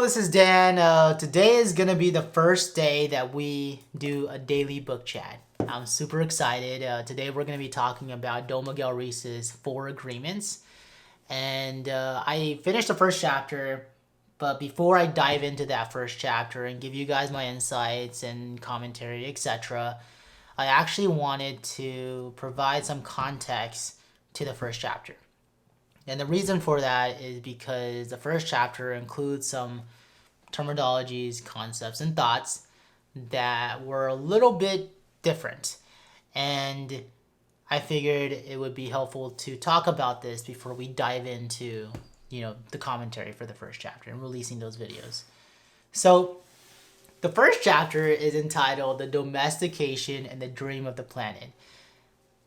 this is Dan. Today is gonna be the first day that we do a daily book chat. I'm super excited. Today we're gonna be talking about Don Miguel Ruiz's Four Agreements. And I finished the first chapter, but before I dive into that first chapter and give you guys my insights and commentary, etc., I actually wanted to provide some context to the first chapter. And the reason for that is because the first chapter includes some terminologies, concepts, and thoughts that were a little bit different. And I figured it would be helpful to talk about this before we dive into, the commentary for the first chapter and releasing those videos. So, the first chapter is entitled The Domestication and the Dream of the Planet.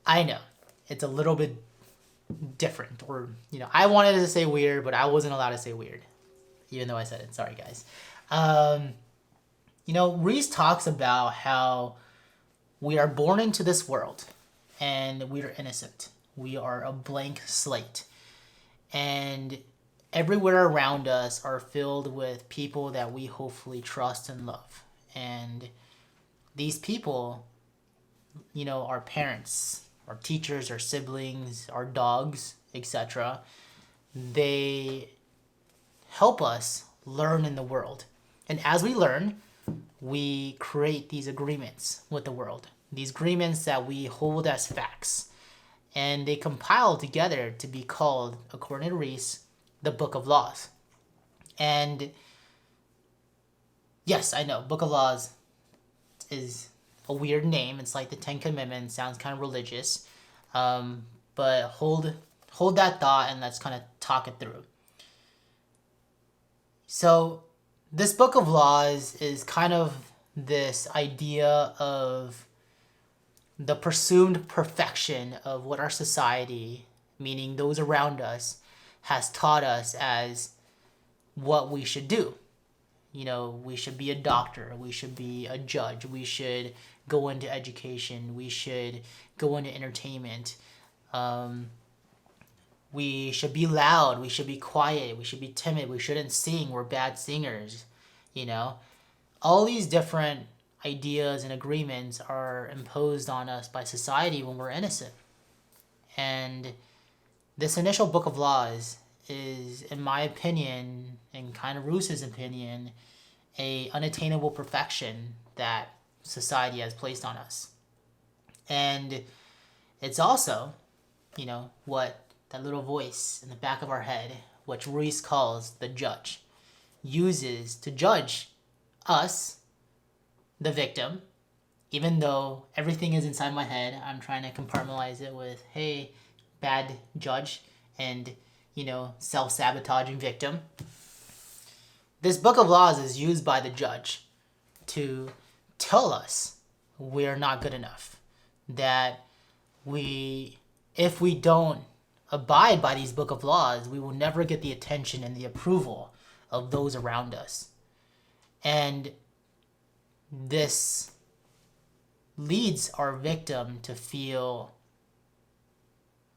I know, it's a little bit different, or I wanted to say weird, but I wasn't allowed to say weird, even though I said it. Sorry, guys. Ruiz talks about how we are born into this world and we are innocent. We are a blank slate, and everywhere around us are filled with people that we hopefully trust and love. And these people, our parents, our teachers, our siblings, our dogs, etc., they help us learn in the world. And as we learn, we create these agreements with the world, these agreements that we hold as facts. And they compile together to be called, according to Ruiz, the Book of Laws. And yes, I know, Book of Laws is a weird name. It's like the Ten Commandments. Sounds kind of religious, but hold that thought and let's kind of talk it through. So this Book of Laws is kind of this idea of the presumed perfection of what our society, meaning those around us, has taught us as what we should do. We should be a doctor, we should be a judge, we should go into education, we should go into entertainment, we should be loud, we should be quiet, we should be timid, we shouldn't sing, we're bad singers. All these different ideas and agreements are imposed on us by society when we're innocent. And this initial Book of Laws is, in my opinion, and kind of Ruiz's opinion, a unattainable perfection that society has placed on us. And it's also, what that little voice in the back of our head, which Ruiz calls the judge, uses to judge us, the victim. Even though everything is inside my head, I'm trying to compartmentalize it with, hey, bad judge, and self-sabotaging victim. This Book of Laws is used by the judge to tell us we're not good enough, that if we don't abide by these Book of Laws, we will never get the attention and the approval of those around us. And this leads our victim to feel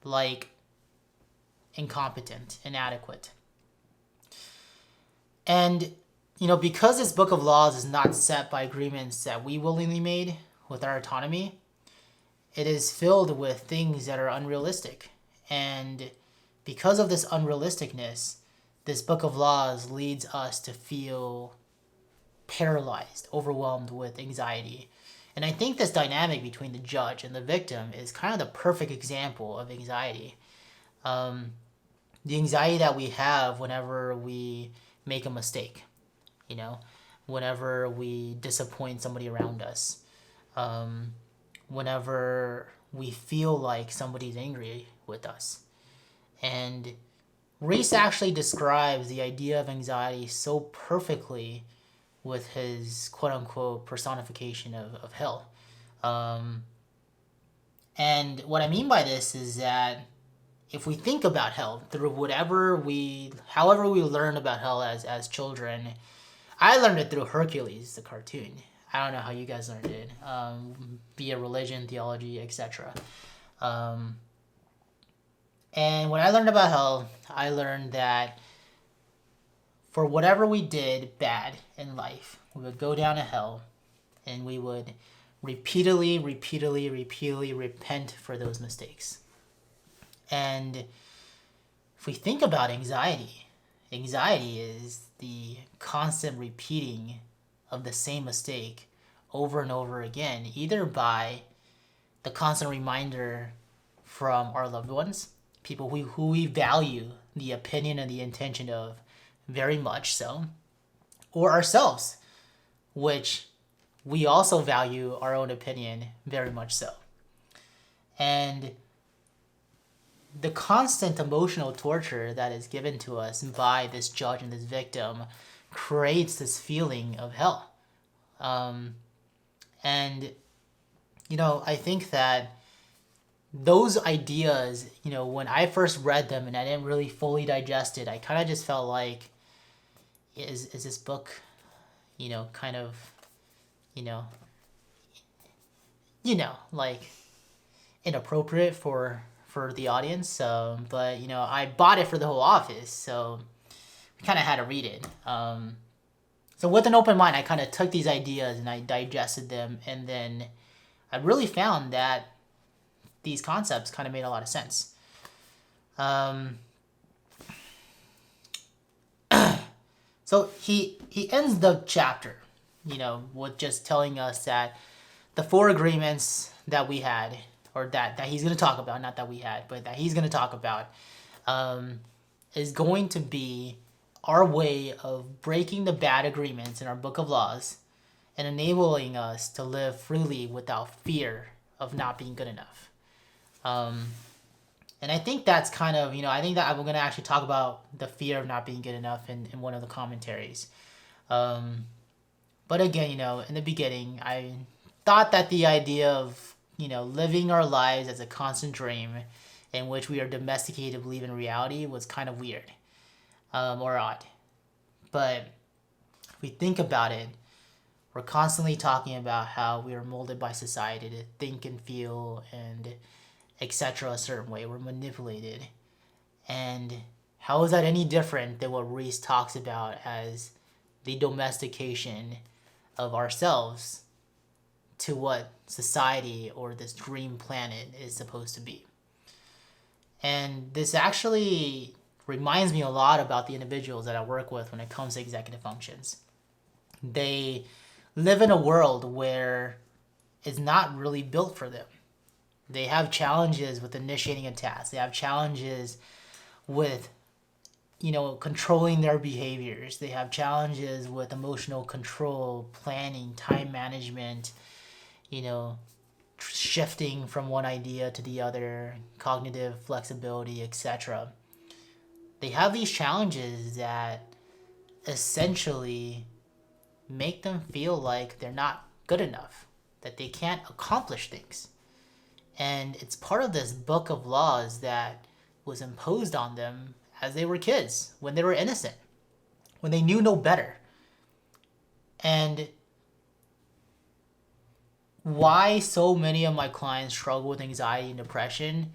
like incompetent, inadequate. And, because this Book of Laws is not set by agreements that we willingly made with our autonomy, it is filled with things that are unrealistic. And because of this unrealisticness, this Book of Laws leads us to feel paralyzed, overwhelmed with anxiety. And I think this dynamic between the judge and the victim is kind of the perfect example of anxiety. The anxiety that we have whenever we make a mistake, whenever we disappoint somebody around us, whenever we feel like somebody's angry with us. And Ruiz actually describes the idea of anxiety so perfectly with his quote-unquote personification of hell. And what I mean by this is that if we think about hell through however we learn about hell as children, I learned it through Hercules, the cartoon. I don't know how you guys learned it, via religion, theology, etc. And when I learned about hell, I learned that for whatever we did bad in life, we would go down a hell and we would repeatedly repent for those mistakes. And if we think about anxiety is the constant repeating of the same mistake over and over again, either by the constant reminder from our loved ones, people who we value the opinion and the intention of very much so, or ourselves, which we also value our own opinion very much so. And the constant emotional torture that is given to us by this judge and this victim creates this feeling of hell. And, I think that those ideas, when I first read them and I didn't really fully digest it, I kind of just felt like, is this book, kind of, like inappropriate for the audience. But, I bought it for the whole office, so we kind of had to read it. So with an open mind, I kind of took these ideas and I digested them, and then I really found that these concepts kind of made a lot of sense. So he ends the chapter, with just telling us that the 4 agreements that we had, or that he's going to talk about, not that we had, but that he's going to talk about, is going to be our way of breaking the bad agreements in our book of laws and enabling us to live freely without fear of not being good enough. And I think that's kind of, I think that I'm going to actually talk about the fear of not being good enough in one of the commentaries. But again, in the beginning, I thought that the idea of, living our lives as a constant dream in which we are domesticated to believe in reality was kind of weird, or odd. But if we think about it, we're constantly talking about how we are molded by society to think and feel and etc. a certain way. We're manipulated. And how is that any different than what Ruiz talks about as the domestication of ourselves to what society or this dream planet is supposed to be? And this actually reminds me a lot about the individuals that I work with when it comes to executive functions. They live in a world where it's not really built for them. They have challenges with initiating a task. They have challenges with, controlling their behaviors. They have challenges with emotional control, planning, time management, shifting from one idea to the other, cognitive flexibility, etc. They have these challenges that essentially make them feel like they're not good enough, that they can't accomplish things. And it's part of this book of laws that was imposed on them as they were kids, when they were innocent, when they knew no better. And why so many of my clients struggle with anxiety and depression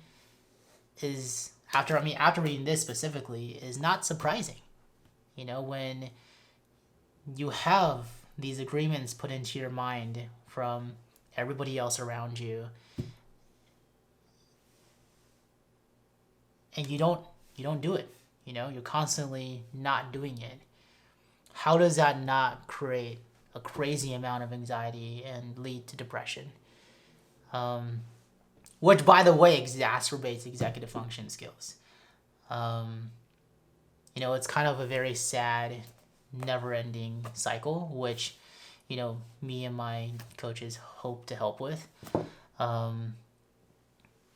is, after reading this specifically, is not surprising. When you have these agreements put into your mind from everybody else around you, and you don't do it, you're constantly not doing it. How does that not create a crazy amount of anxiety and lead to depression? Which, by the way, exacerbates executive function skills. It's kind of a very sad, never-ending cycle, which, me and my coaches hope to help with.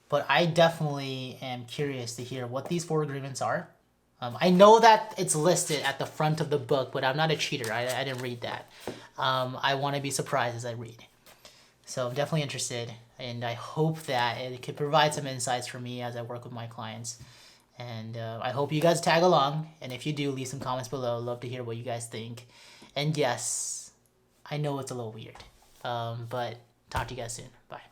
But I definitely am curious to hear what these 4 agreements are. I know that it's listed at the front of the book, but I'm not a cheater. I didn't read that. I want to be surprised as I read. So I'm definitely interested, and I hope that it could provide some insights for me as I work with my clients. And I hope you guys tag along. And if you do, leave some comments below. Love to hear what you guys think. And yes, I know it's a little weird. But talk to you guys soon. Bye.